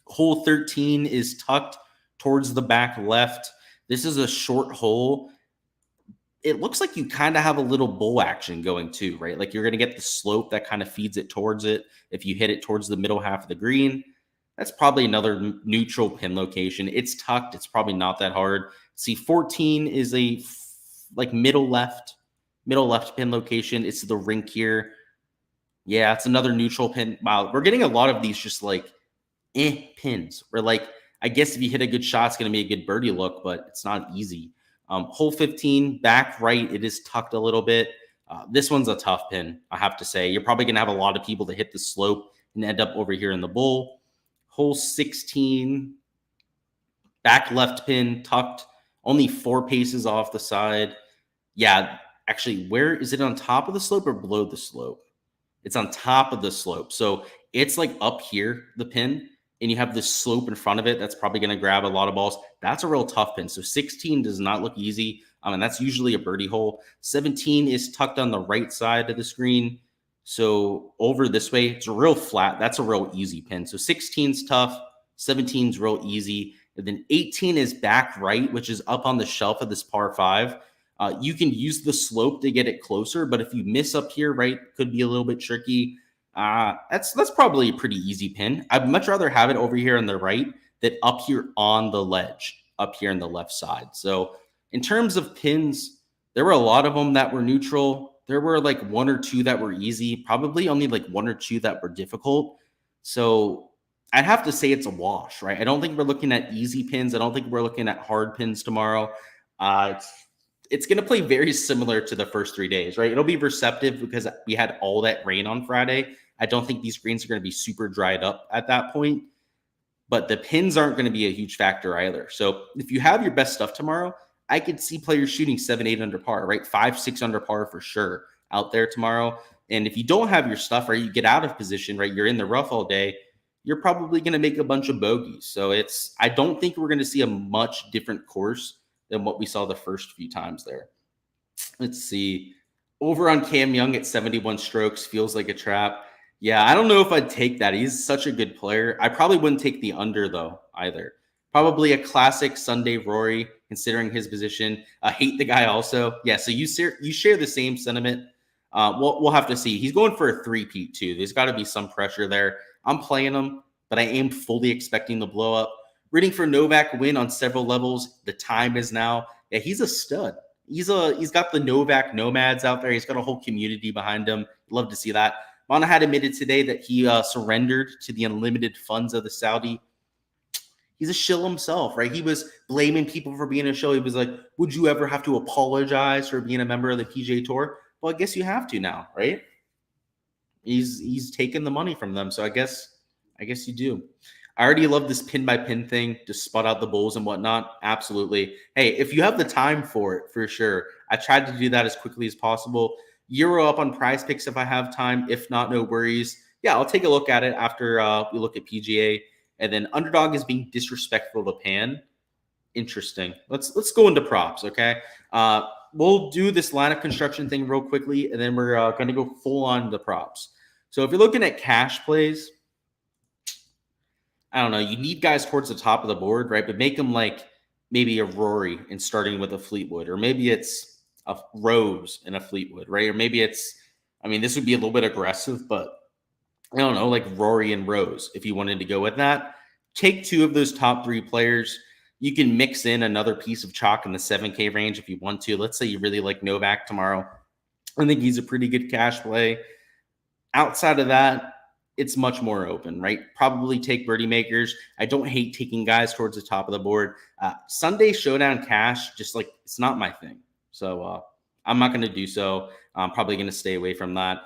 Hole 13 is tucked towards the back left. This is a short hole. It looks like you kind of have a little bull action going too, right? Like you're going to get the slope that kind of feeds it towards it. If you hit it towards the middle half of the green, that's probably another neutral pin location. It's tucked. It's probably not that hard. See, 14 is a like middle left pin location. It's the rink here. Yeah, it's another neutral pin. Wow, we're getting a lot of these just like pins. Where like, I guess if you hit a good shot, it's going to be a good birdie look, but it's not easy. Hole 15, back right, it is tucked a little bit. This one's a tough pin, I have to say. You're probably going to have a lot of people to hit the slope and end up over here in the bowl. Hole 16, back left pin, tucked, only 4 paces off the side. Yeah, actually, where is it, on top of the slope or below the slope? It's on top of the slope. So it's like up here, the pin, and you have this slope in front of it that's probably going to grab a lot of balls. That's a real tough pin. So 16 does not look easy. And that's usually a birdie hole. 17 is tucked on the right side of the screen. So over this way, it's a real flat. That's a real easy pin. So 16's tough. 17's real easy. And then 18 is back right, which is up on the shelf of this par 5. You can use the slope to get it closer, but if you miss up here, right, could be a little bit tricky. That's probably a pretty easy pin. I'd much rather have it over here on the right than up here on the ledge, up here on the left side. So in terms of pins, there were a lot of them that were neutral. There were like 1 or 2 that were easy, probably only like 1 or 2 that were difficult. So I'd have to say it's a wash, right? I don't think we're looking at easy pins. I don't think we're looking at hard pins tomorrow. It's going to play very similar to the first 3 days, right? It'll be receptive because we had all that rain on Friday. I don't think these greens are going to be super dried up at that point, but the pins aren't going to be a huge factor either. So if you have your best stuff tomorrow, I could see players shooting 7, 8 under par, right? 5, 6 under par for sure out there tomorrow. And if you don't have your stuff, right, you get out of position, right, you're in the rough all day, you're probably going to make a bunch of bogeys. So I don't think we're going to see a much different course than what we saw the first few times there. Let's see. Over on Cam Young at 71 strokes feels like a trap. Yeah, I don't know if I'd take that. He's such a good player. I probably wouldn't take the under, though, either. Probably a classic Sunday Rory, considering his position. Hate the guy also. Yeah, so you share the same sentiment. We'll have to see. He's going for a three-peat, too. There's got to be some pressure there. I'm playing him, but I am fully expecting the blow-up. Rooting for Novak win on several levels. The time is now. Yeah, he's a stud. He's got the Novak nomads out there. He's got a whole community behind him. Love to see that. Mana had admitted today that he surrendered to the unlimited funds of the Saudi. He's a shill himself, right? He was blaming people for being a shill. He was like, would you ever have to apologize for being a member of the PGA Tour? Well, I guess you have to now, right? He's taken the money from them, so I guess you do. I already love this pin-by-pin thing to spot out the bulls and whatnot. Absolutely. Hey, if you have the time for it, for sure. I tried to do that as quickly as possible. Euro up on Prize Picks if I have time. If not, no worries. Yeah, I'll take a look at it after we look at PGA. And then Underdog is being disrespectful to Pan. Interesting. Let's go into props, okay? We'll do this lineup construction thing real quickly, and then we're going to go full on the props. So if you're looking at cash plays, I don't know. You need guys towards the top of the board, right? But make them like maybe a Rory and starting with a Fleetwood, or maybe it's a Rose and a Fleetwood, right? Or maybe it's, I mean, this would be a little bit aggressive, but I don't know, like Rory and Rose, if you wanted to go with that. Take 2 of those top 3 players. You can mix in another piece of chalk in the 7K range if you want to. Let's say you really like Novak tomorrow. I think he's a pretty good cash play. Outside of that, it's much more open, right? Probably take birdie makers. I don't hate taking guys towards the top of the board. Sunday Showdown cash, just like it's not my thing. So I'm not going to do so. I'm probably going to stay away from that.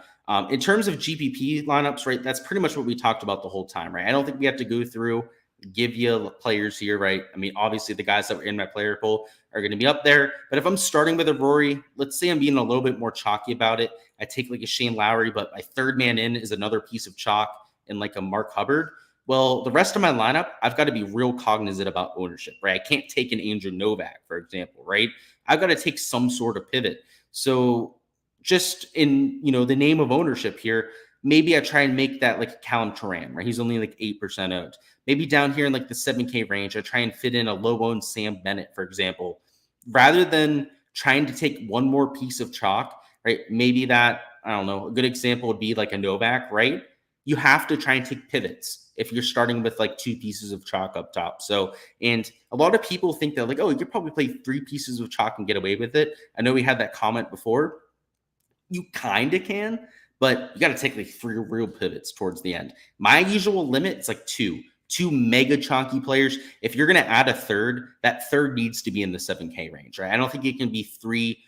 In terms of GPP lineups, right, that's pretty much what we talked about the whole time, right? I don't think we have to go through, give you players here, right? I mean, obviously the guys that were in my player pool are going to be up there. But if I'm starting with a Rory, let's say I'm being a little bit more chalky about it. I take like a Shane Lowry, but my third man in is another piece of chalk and like a Mark Hubbard. Well, the rest of my lineup, I've got to be real cognizant about ownership, right? I can't take an Andrew Novak, for example, right? I've got to take some sort of pivot. So just in, the name of ownership here, maybe I try and make that like Callum Turan, right? He's only like 8% owned. Maybe down here in like the 7K range, I try and fit in a low-owned Sam Bennett, for example, rather than trying to take one more piece of chalk, right? Maybe that, I don't know, a good example would be like a Novak, right? You have to try and take pivots if you're starting with like two pieces of chalk up top. So, and a lot of people think that like, oh, you could probably play three pieces of chalk and get away with it. I know we had that comment before. You kind of can, but you got to take like three real pivots towards the end. My usual limit is like two mega chunky players. If you're going to add a third, that third needs to be in the 7K range, right? I don't think it can be three,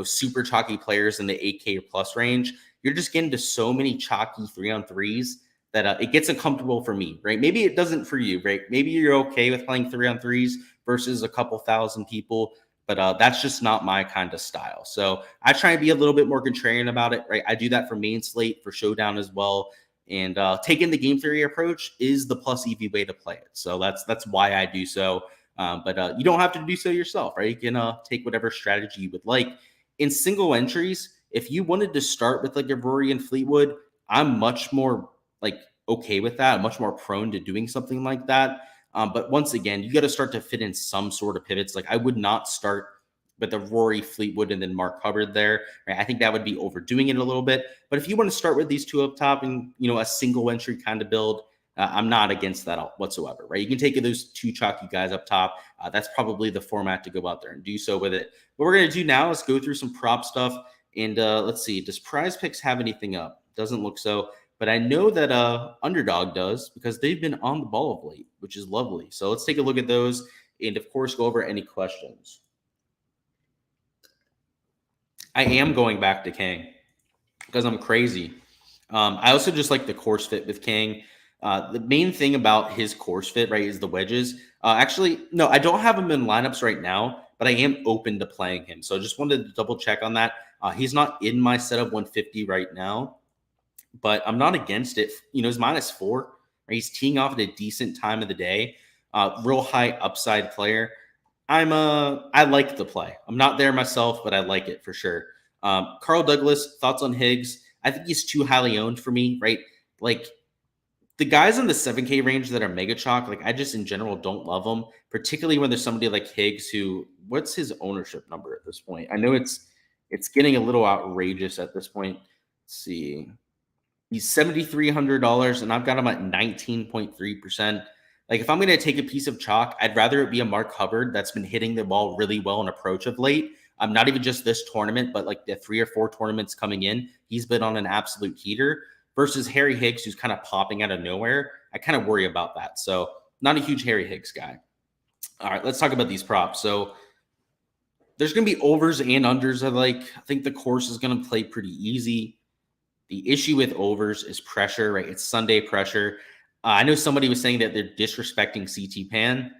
super chalky players in the 8K plus range. You're just getting to so many chalky 3-on-3s that it gets uncomfortable for me, right? Maybe it doesn't for you, right? Maybe you're okay with playing 3-on-3s versus a couple thousand people, but that's just not my kind of style. So I try and be a little bit more contrarian about it, right? I do that for main slate, for Showdown as well. And taking the game theory approach is the plus EV way to play it. So that's why I do so. But you don't have to do so yourself, right? You can take whatever strategy you would like. In single entries, if you wanted to start with like a Rory and Fleetwood, I'm much more like okay with that. I'm much more prone to doing something like that. But once again, you got to start to fit in some sort of pivots. Like I would not start with a Rory, Fleetwood, and then Mark Hubbard there. Right? I think that would be overdoing it a little bit. But if you want to start with these two up top and, a single entry kind of build, I'm not against that whatsoever, right? You can take those two chalky guys up top. That's probably the format to go out there and do so with it. What we're going to do now is go through some prop stuff. And let's see, does Prize Picks have anything up? Doesn't look so. But I know that Underdog does because they've been on the ball of late, which is lovely. So let's take a look at those and, of course, go over any questions. I am going back to Kang because I'm crazy. I also just like the course fit with Kang. The main thing about his course fit, right, is the wedges. Actually, no, I don't have him in lineups right now, but I am open to playing him. So I just wanted to double check on that. He's not in my setup 150 right now, but I'm not against it. He's -4. Right? He's teeing off at a decent time of the day. Real high upside player. I like the play. I'm not there myself, but I like it for sure. Carl Douglas, thoughts on Higgs? I think he's too highly owned for me, right? Like the guys in the 7K range that are mega chalk, like I just in general don't love them, particularly when there's somebody like Higgs who, what's his ownership number at this point? I know it's getting a little outrageous at this point. Let's see. He's $7,300 and I've got him at 19.3%. Like if I'm going to take a piece of chalk, I'd rather it be a Mark Hubbard that's been hitting the ball really well in approach of late. Not even just this tournament, but like the 3 or 4 tournaments coming in, he's been on an absolute heater versus Harry Higgs, who's kind of popping out of nowhere. I kind of worry about that. So not a huge Harry Higgs guy. All right, let's talk about these props. So there's going to be overs and unders. I think the course is going to play pretty easy. The issue with overs is pressure, right? It's Sunday pressure. I know somebody was saying that they're disrespecting CT Pan.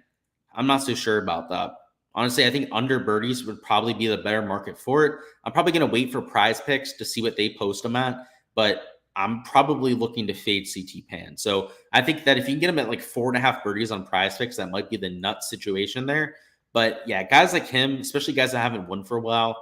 I'm not so sure about that. Honestly, I think under birdies would probably be the better market for it. I'm probably going to wait for Prize Picks to see what they post them at, but I'm probably looking to fade CT Pan. So I think that if you can get them at like 4.5 birdies on Prize Picks, that might be the nut situation there. But yeah, guys like him, especially guys that haven't won for a while,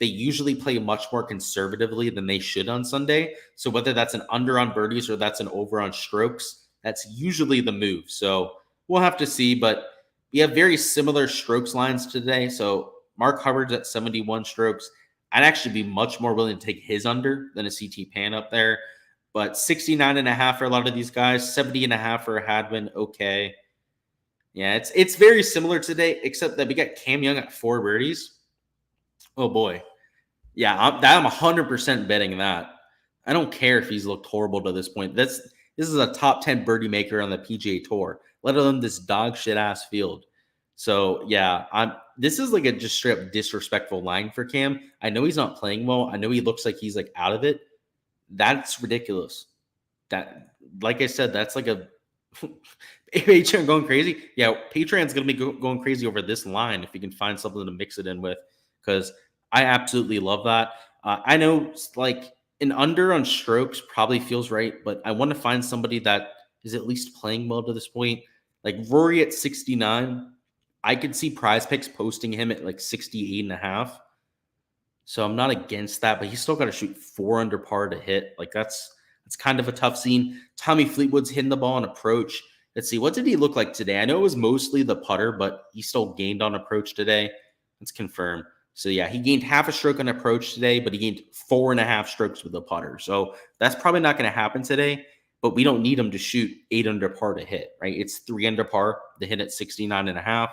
they usually play much more conservatively than they should on Sunday. So whether that's an under on birdies or that's an over on strokes, that's usually the move. So we'll have to see, but we have very similar strokes lines today. So Mark Hubbard's at 71 strokes. I'd actually be much more willing to take his under than a CT Pan up there. But 69.5 for a lot of these guys, 70.5 for a Hadwin. Okay. Yeah, it's very similar today, except that we got Cam Young at 4 birdies. Oh boy. Yeah, I'm 100% betting that. I don't care if he's looked horrible to this point. This is a top 10 birdie maker on the PGA Tour, let alone this dog shit ass field. So yeah, this is like a just straight up disrespectful line for Cam. I know he's not playing well. I know he looks like he's like out of it. That's ridiculous. That, like I said, that's like a Patreon going crazy. Yeah, Patreon's gonna be going crazy over this line if you can find something to mix it in with, because I absolutely love that. I know like an under on strokes probably feels right, but I want to find somebody that is at least playing well to this point. Like Rory at 69, I could see Prize Picks posting him at like 68.5. So I'm not against that, but he's still got to shoot 4 under par to hit. Like that's kind of a tough scene. Tommy Fleetwood's hitting the ball on approach. Let's see, what did he look like today? I know it was mostly the putter, but he still gained on approach today. Let's confirm. So yeah, he gained half a stroke on approach today, but he gained 4.5 strokes with the putter. So that's probably not going to happen today, but we don't need him to shoot 8 under par to hit, right? It's 3 under par to hit at 69.5.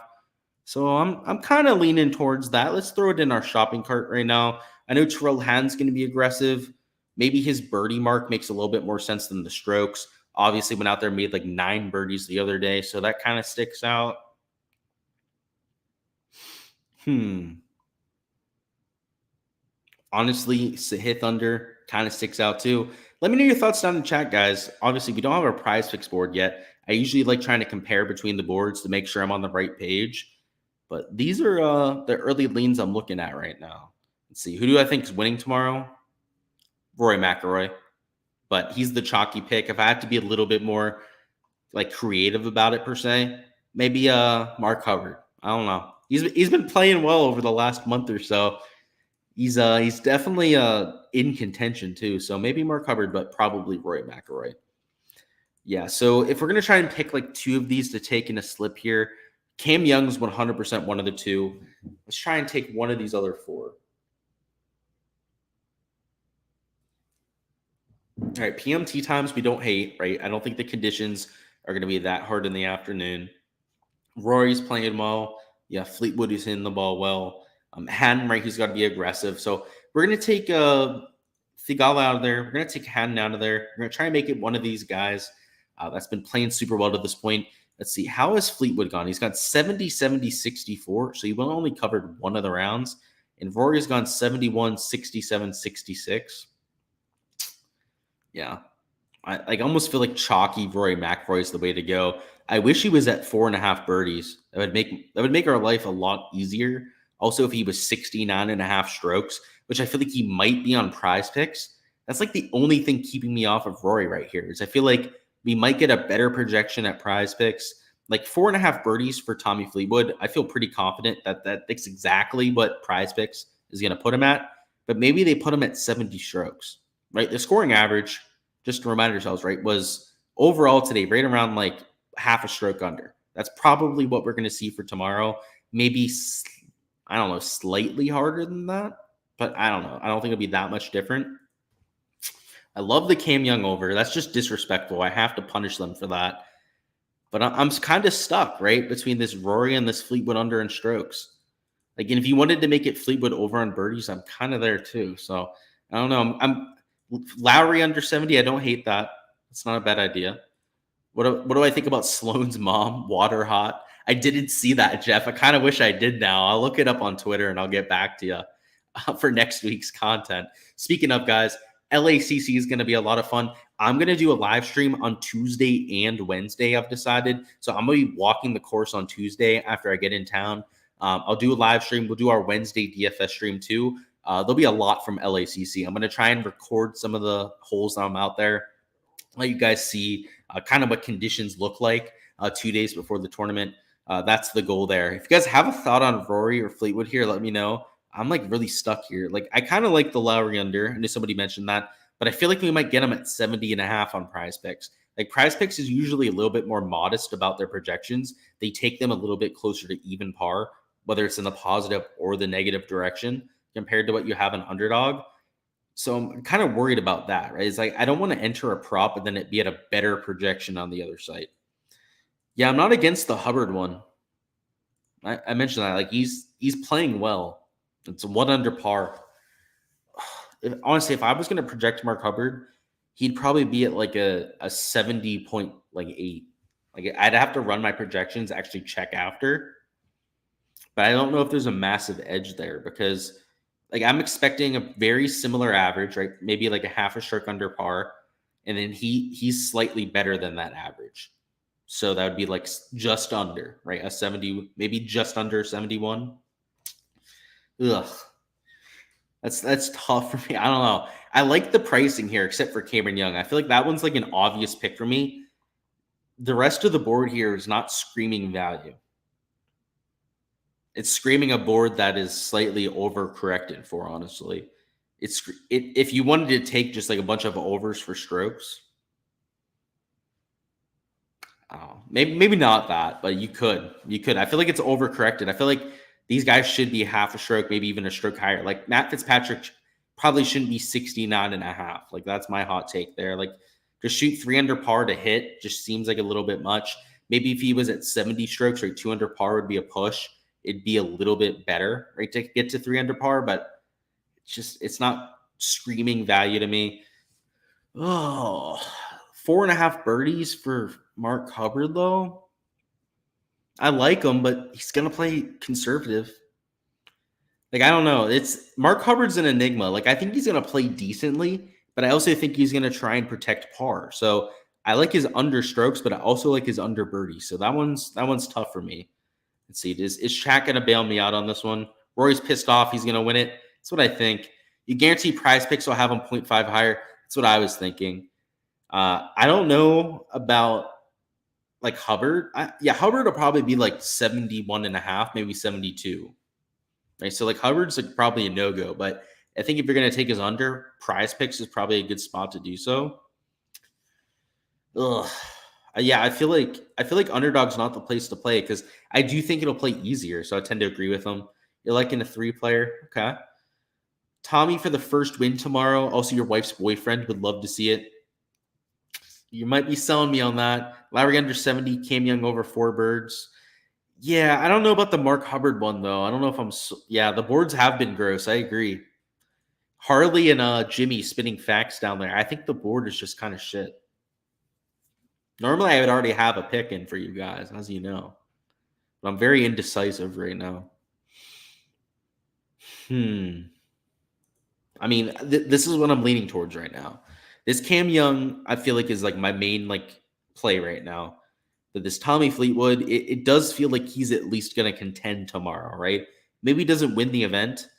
So I'm kind of leaning towards that. Let's throw it in our shopping cart right now. I know Terrell Hatton's going to be aggressive. Maybe his birdie mark makes a little bit more sense than the strokes. Obviously went out there and made like 9 birdies the other day, so that kind of sticks out. Honestly, Sahith under kind of sticks out too. Let me know your thoughts down in the chat, guys. Obviously, we don't have our Prize Picks board yet. I usually like trying to compare between the boards to make sure I'm on the right page. But these are the early leans I'm looking at right now. Let's see. Who do I think is winning tomorrow? Rory McIlroy. But he's the chalky pick. If I have to be a little bit more like creative about it per se, maybe Mark Hubbard. I don't know. He's been playing well over the last month or so. He's definitely in contention too. So maybe Mark Hubbard, but probably Rory McIlroy. Yeah. So if we're gonna try and pick like 2 of these to take in a slip here, Cam Young's 100% one of the 2. Let's try and take one of these other 4. All right, PM tee times we don't hate, right? I don't think the conditions are going to be that hard in the afternoon. Rory's playing well. Yeah, Fleetwood is hitting the ball well. Hatton, right, he's got to be aggressive. So we're going to take Thigala out of there. We're going to take Hatton out of there. We're going to try and make it one of these guys that's been playing super well to this point. Let's see, how has Fleetwood gone? He's got 70, 70, 64. So he only covered one of the rounds. And Rory's gone 71, 67, 66. Yeah. I almost feel like chalky Rory McIlroy is the way to go. I wish he was at 4.5 birdies. That would make our life a lot easier. Also, if he was 69.5 strokes, which I feel like he might be on Prize Picks, that's like the only thing keeping me off of Rory right here. Is I feel like we might get a better projection at Prize Picks. Like 4.5 birdies for Tommy Fleetwood. I feel pretty confident that that's exactly what Prize Picks is going to put him at. But maybe they put him at 70 strokes. Right, the scoring average, just to remind ourselves, right, was overall today right around like half a stroke under. That's probably what we're going to see for tomorrow. Maybe, I don't know, slightly harder than that, but I don't know. I don't think it'll be that much different. I love the Cam Young over. That's just disrespectful. I have to punish them for that. But I'm kind of stuck, right, between this Rory and this Fleetwood under and strokes. Like, and if you wanted to make it Fleetwood over on birdies, I'm kind of there too. So I don't know. I'm Lowry under 70, I don't hate that. It's not a bad idea. What do I think about Sloane's mom, water hot? I didn't see that, Jeff. I kind of wish I did now. I'll look it up on Twitter and I'll get back to you for next week's content. Speaking of, guys, LACC is going to be a lot of fun. I'm going to do a live stream on Tuesday and Wednesday, I've decided. So I'm going to be walking the course on Tuesday after I get in town. I'll do a live stream. We'll do our Wednesday DFS stream too. There'll be a lot from LACC. I'm going to try and record some of the holes that I'm out there. Let you guys see kind of what conditions look like 2 days before the tournament. That's the goal there. If you guys have a thought on Rory or Fleetwood here, let me know. I'm like really stuck here. Like I kind of like the Lowry under. I knew somebody mentioned that, but I feel like we might get them at 70.5 on Prize Picks. Like Prize Picks is usually a little bit more modest about their projections. They take them a little bit closer to even par, whether it's in the positive or the negative direction compared to what you have in Underdog. So I'm kind of worried about that, right? It's like I don't want to enter a prop and then it be at a better projection on the other site. Yeah, I'm not against the Hubbard one. I mentioned that. Like he's playing well. It's 1 under par. Honestly, if I was going to project Mark Hubbard, he'd probably be at like a 70.8. Like I'd have to run my projections, actually check after, but I don't know if there's a massive edge there because like I'm expecting a very similar average, right? Maybe like a half a stroke under par, and then he's slightly better than that average. So that would be like just under, right? A 70, maybe just under 71. Ugh. That's tough for me. I don't know. I like the pricing here, except for Cameron Young. I feel like that one's like an obvious pick for me. The rest of the board here is not screaming value. It's screaming a board that is slightly overcorrected for, honestly. If you wanted to take just like a bunch of overs for strokes, maybe not that, but you could. I feel like it's overcorrected. I feel like these guys should be half a stroke, maybe even a stroke higher. Like Matt Fitzpatrick probably shouldn't be 69.5. Like that's my hot take there. Like to shoot 3 under par to hit just seems like a little bit much. Maybe if he was at 70 strokes, right, 2 under par would be a push. It'd be a little bit better, right, to get to 3 under par, but it's not screaming value to me. Oh, 4.5 birdies for Mark Hubbard, though. I like him, but he's going to play conservative. Like, I don't know. It's Mark Hubbard's an enigma. Like, I think he's going to play decently, but I also think he's going to try and protect par. So I like his under strokes, but I also like his under birdies. So that one's tough for me. Let's see. Is Shaq going to bail me out on this one? Rory's pissed off. He's going to win it. That's what I think. You guarantee Prize Picks will have him 0.5 higher. That's what I was thinking. I don't know about like Hubbard. Hubbard will probably be like 71.5, maybe 72. Right. So like Hubbard's like probably a no-go, but I think if you're going to take his under, Prize Picks is probably a good spot to do so. Ugh. Yeah, I feel like Underdog's not the place to play because I do think it'll play easier. So I tend to agree with him. You're liking a 3-player. Okay. Tommy for the first win tomorrow. Also, your wife's boyfriend would love to see it. You might be selling me on that. Lowry under 70, Cam Young over 4 birds. Yeah, I don't know about the Mark Hubbard one, though. I don't know if I'm... the boards have been gross. I agree. Harley and Jimmy spinning facts down there. I think the board is just kind of shit. Normally, I would already have a pick in for you guys, as you know. But I'm very indecisive right now. I mean, this is what I'm leaning towards right now. This Cam Young, I feel like, is like my main like play right now. But this Tommy Fleetwood, it does feel like he's at least going to contend tomorrow, right? Maybe he doesn't win the event,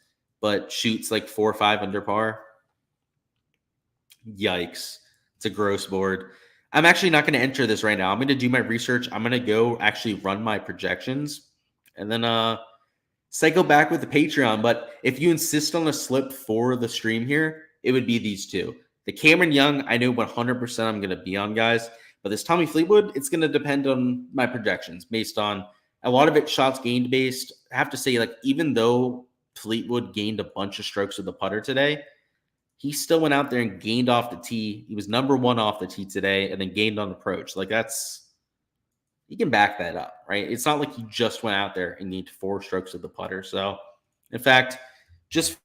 but shoots like 4 or 5 under par. Yikes. It's a gross board. I'm actually not going to enter this right now. I'm going to do my research. I'm going to go actually run my projections and then cycle back with the Patreon. But if you insist on a slip for the stream here, it would be these two. The Cameron Young, I know 100% I'm going to be on, guys. But this Tommy Fleetwood, it's going to depend on my projections based on a lot of it shots gained based. I have to say, like, even though Fleetwood gained a bunch of strokes with the putter today, he still went out there and gained off the tee. He was number 1 off the tee today and then gained on approach. Like, you can back that up, right? It's not like he just went out there and gained 4 strokes with the putter. So, in fact, just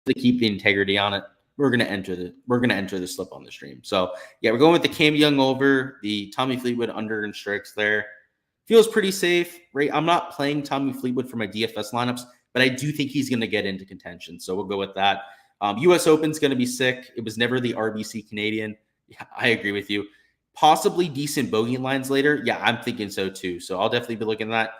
to keep the integrity on it, we're gonna enter the slip on the stream. So yeah, we're going with the Cam Young over, the Tommy Fleetwood under and strikes there. Feels pretty safe, right? I'm not playing Tommy Fleetwood for my DFS lineups, but I do think he's gonna get into contention. So we'll go with that. US Open's gonna be sick. It was never the RBC Canadian. Yeah, I agree with you. Possibly decent bogey lines later. Yeah, I'm thinking so too. So I'll definitely be looking at that.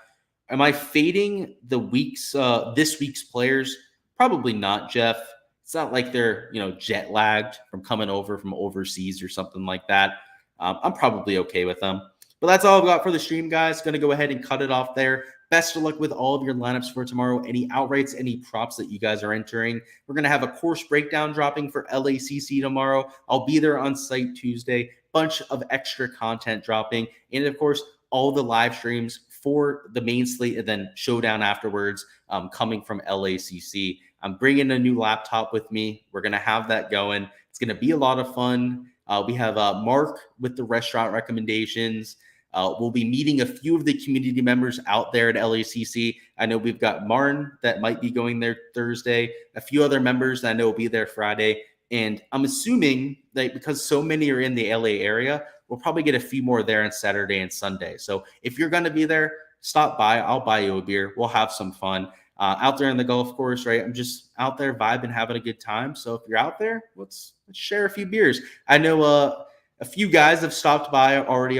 Am I fading this week's players? Probably not, Jeff. It's not like they're, jet lagged from coming over from overseas or something like that. I'm probably okay with them. But that's all I've got for the stream, guys. Going to go ahead and cut it off there. Best of luck with all of your lineups for tomorrow. Any outrights, any props that you guys are entering. We're going to have a course breakdown dropping for LACC tomorrow. I'll be there on site Tuesday. Bunch of extra content dropping. And, of course, all the live streams for the main slate and then Showdown afterwards coming from LACC. I'm bringing a new laptop with me. We're going to have that going. It's going to be a lot of fun. We have Mark with the restaurant recommendations. We'll be meeting a few of the community members out there at LACC. I know we've got Martin that might be going there Thursday. A few other members that I know will be there Friday. And I'm assuming that because so many are in the LA area, we'll probably get a few more there on Saturday and Sunday. So if you're going to be there, stop by. I'll buy you a beer. We'll have some fun out there in the golf course, right? I'm just out there vibing, having a good time. So if you're out there, let's share a few beers. I know a few guys have stopped by already,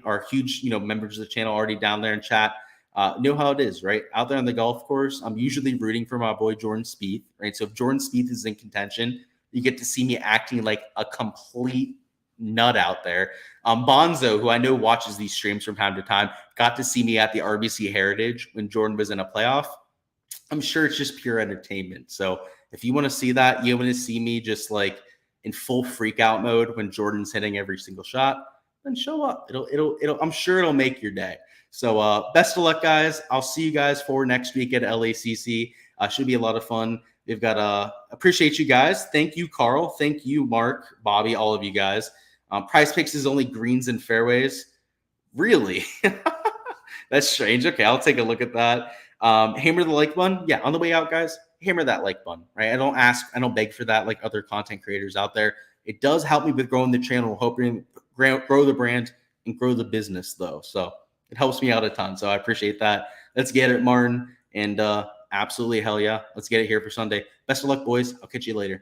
are huge, members of the channel already down there in chat. Know how it is, right? Out there on the golf course, I'm usually rooting for my boy Jordan Spieth, right? So if Jordan Spieth is in contention, you get to see me acting like a complete nut out there. Bonzo, who I know watches these streams from time to time, got to see me at the RBC Heritage when Jordan was in a playoff. I'm sure it's just pure entertainment. So if you want to see that, you want to see me just like in full freak out mode when Jordan's hitting every single shot, then show up. I'm sure it'll make your day. So best of luck, guys. I'll see you guys for next week at LACC. Should be a lot of fun. They've got appreciate you guys. Thank you, Carl. Thank you, Mark, Bobby, all of you guys. Prize Picks is only greens and fairways. Really? That's strange. Okay, I'll take a look at that. Hammer the like button. Yeah, on the way out, guys, hammer that like button, right? I don't beg for that like other content creators out there. It does help me with growing the channel, hoping grow the brand and grow the business, though. So it helps me out a ton. So I appreciate that. Let's get it, Martin. And absolutely, hell yeah. Let's get it here for Sunday. Best of luck, boys. I'll catch you later.